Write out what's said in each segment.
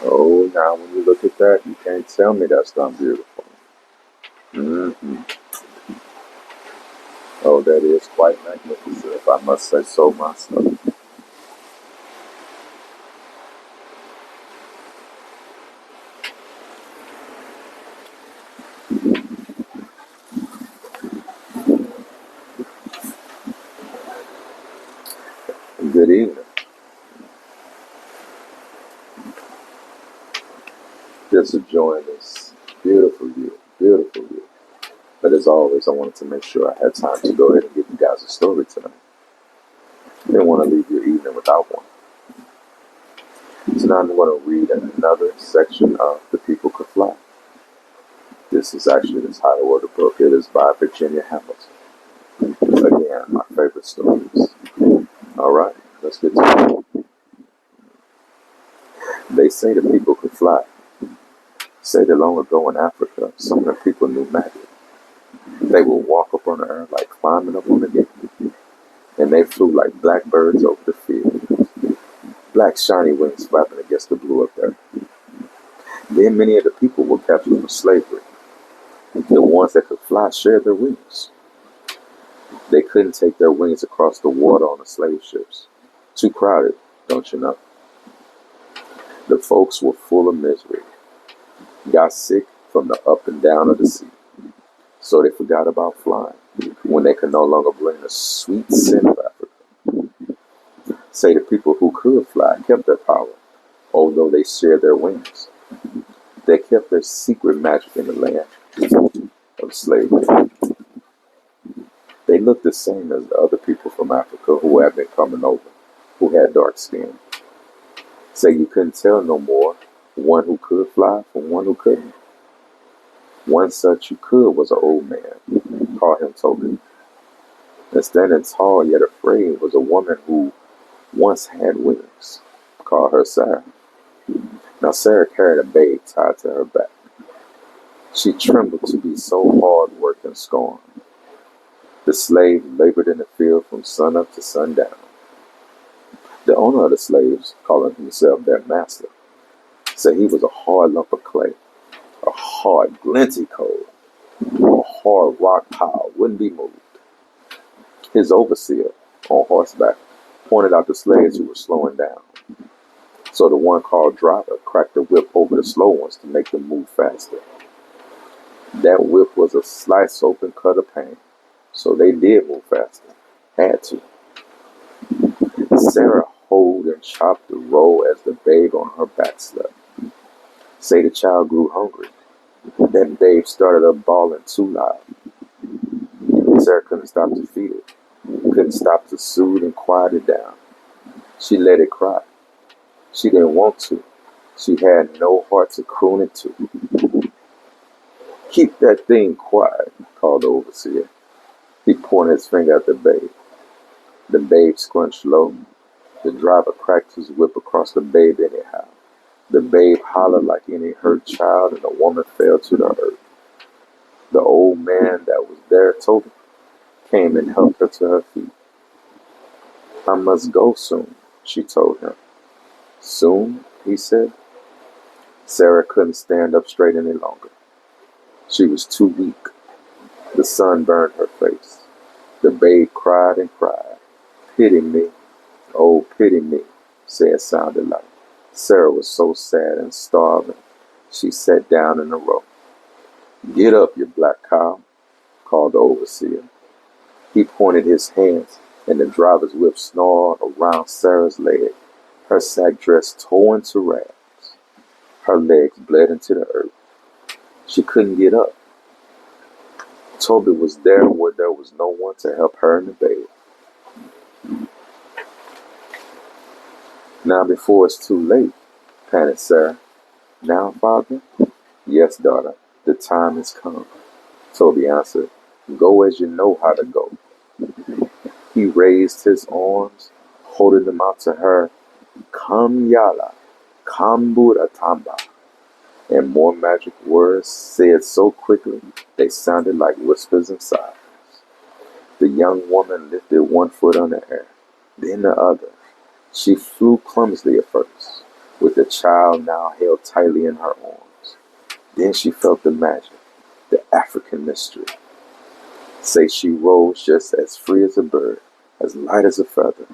Oh, now when you look at that, you can't tell me that's not beautiful. Hmm. Oh, that is quite magnificent, if I must say so myself. Good evening. Just enjoying this beautiful view. But as always, I wanted to make sure I had time to go ahead and give you guys a story tonight. I didn't want to leave your evening without one. Tonight I'm going to read another section of The People Could Fly. This is actually the title of the book. It is by Virginia Hamilton. Again, my favorite stories. All right, let's get to it. They say the people could fly. Say that long ago in Africa, some of the people knew magic. They would walk up on the earth like climbing up on the gate, and they flew like blackbirds over the field, black shiny wings flapping against the blue of the earth. Then many of the people were captured for slavery. The ones that could fly shared their wings. They couldn't take their wings across the water on the slave ships. Too crowded, don't you know? The folks were full of misery, got sick from the up and down of the sea. So they forgot about flying when they could no longer bring the sweet scent of Africa. Say the people who could fly kept their power, although they shared their wings. They kept their secret magic in the land of slavery. They looked the same as the other people from Africa who had been coming over, who had dark skin. Say you couldn't tell no more one who could fly from one who couldn't. One such who could was an old man, called him Tobin. And standing tall yet afraid was a woman who once had wings, called her Sarah. Now Sarah carried a babe tied to her back. She trembled to be so hard worked and scorned. The slave labored in the field from sun up to sundown. The owner of the slaves, calling himself their master, said he was a hard lump of clay, a hard glinty coal, a hard rock pile, wouldn't be moved. His overseer, on horseback, pointed out the slaves who were slowing down. So the one called driver cracked the whip over the slow ones to make them move faster. That whip was a slice open cut of pain, so they did move faster. Had to. Sarah hoed and chopped the roll as the babe on her back slept. Say the child grew hungry. That babe started up bawling too loud. Sarah couldn't stop to feed it, couldn't stop to soothe and quiet it down. She let it cry. She didn't want to. She had no heart to croon it to. Keep that thing quiet, called the overseer. He pointed his finger at the babe. The babe scrunched low. The driver cracked his whip across the babe anyhow. The babe hollered like any hurt child, and the woman fell to the earth. The old man that was there told her, came and helped her to her feet. I must go soon, she told him. Soon, he said. Sarah couldn't stand up straight any longer. She was too weak. The sun burned her face. The babe cried and cried. Pity me, oh pity me, said sounded like. Sarah was so sad and starving. She sat down in a row. Get up, you black cow, called the overseer. He pointed his hands, and the driver's whip snarled around Sarah's leg. Her sack dress tore into rags. Her legs bled into the earth. She couldn't get up. Toby was there where there was no one to help her and the babe. Now before it's too late, panted Sarah. Now, father? Yes, daughter, the time has come. Toby answered. Go as you know how to go. He raised his arms, holding them out to her. Come yala, kambura tamba. And more magic words said so quickly they sounded like whispers and sighs. The young woman lifted one foot on the air, then the other. She flew clumsily at first. with the child now held tightly in her arms. Then she felt the magic, the African mystery. Say she rose just as free as a bird, as light as a feather.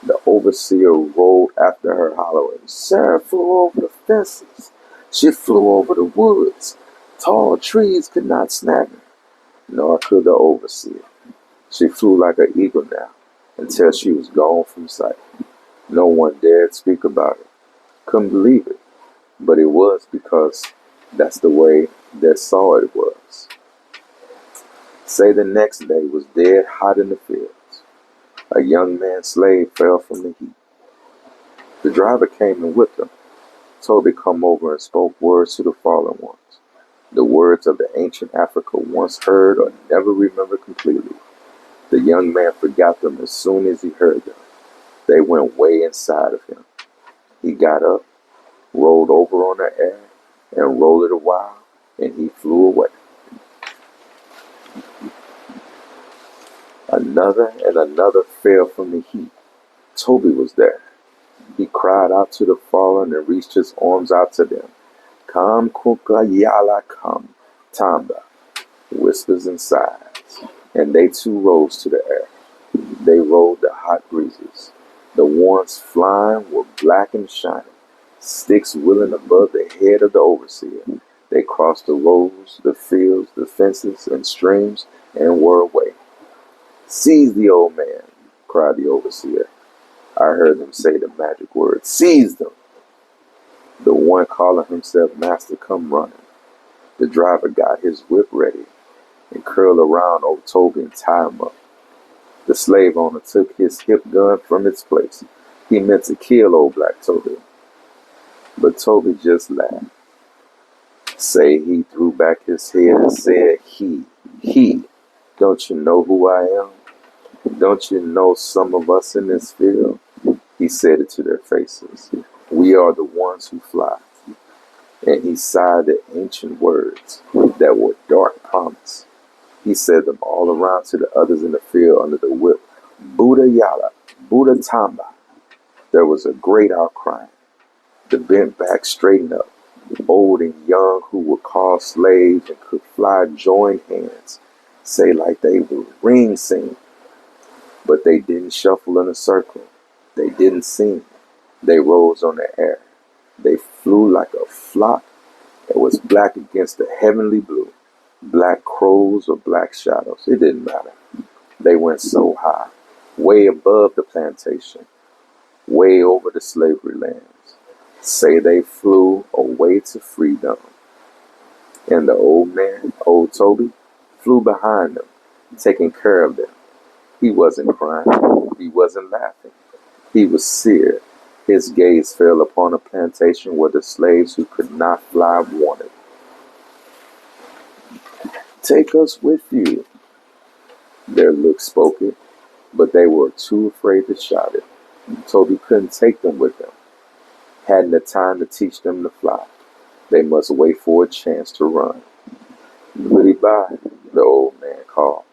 The overseer rolled after her, hollering, Sarah flew over the fences. She flew over the woods. Tall trees could not snap her, nor could the overseer. She flew like an eagle now, until she was gone from sight. No one dared speak about it. Couldn't believe it, but it was because that's the way they saw it was. Say the next day was dead hot in the fields. A young man's slave fell from the heat. The driver came and whipped him. Toby come over and spoke words to the fallen ones. The words of the ancient Africa once heard or never remembered completely. The young man forgot them as soon as he heard them. They went way inside of him. He got up, rolled over on the air, and rolled it a while, and he flew away. Another and another fell from the heat. Toby was there. He cried out to the fallen and reached his arms out to them. Come, Kuka Yala, come, Tamba, whispers and sighs. And they too rose to the air. They rode the hot breezes. The ones flying were black and shining, sticks wheeling above the head of the overseer. They crossed the roads, the fields, the fences, and streams, and were away. Seize the old man, cried the overseer. I heard them say the magic word, seize them. The one calling himself master come running. The driver got his whip ready and curled around old Toby and tied him up. The slave owner took his hip gun from its place. He meant to kill old black Toby. But Toby just laughed. Say he threw back his head and said, he, don't you know who I am? Don't you know some of us in this field? He said it to their faces. We are the ones who fly. And he sighed the ancient words that were dark promise. He said them all around to the others in the field under the whip. Buddha Yala, Buddha Tamba. There was a great outcry. The bent back straightened up. Old and young who were called slaves and could fly joined hands, say like they were ring singing. But they didn't shuffle in a circle. They didn't sing. They rose on the air. They flew like a flock that was black against the heavenly blue. Black crows or black shadows, it didn't matter. They went so high, way above the plantation, way over the slavery lands. Say they flew away to freedom. And the old man, old Toby, flew behind them, taking care of them. He wasn't crying. He wasn't laughing. He was seared. His gaze fell upon a plantation where the slaves who could not fly wanted. Take us with you. Their looks spoke it, but they were too afraid to shout it. Toby couldn't take them with him. Hadn't the time to teach them to fly. They must wait for a chance to run. Goodbye, the old man called.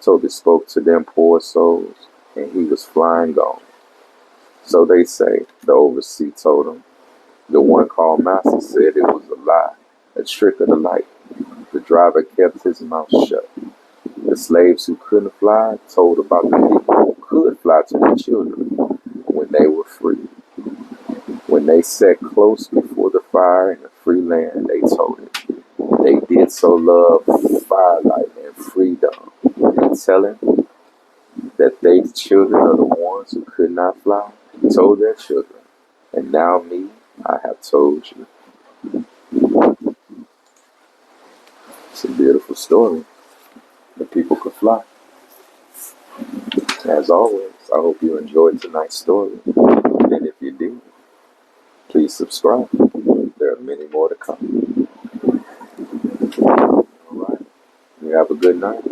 Toby spoke to them poor souls, and he was flying gone. So they say, the overseer told him. The one called master said it was a lie, a trick of the light. The driver kept his mouth shut. The slaves who couldn't fly told about the people who could fly to their children when they were free. When they sat close before the fire in the free land, they told it. They did so love firelight and freedom, and telling that they, the children of the ones who could not fly, told their children. And now me, I have told you. It's a beautiful story. The people could fly. As always, I hope you enjoyed tonight's story. And if you did, please subscribe. There are many more to come. All right. You have a good night.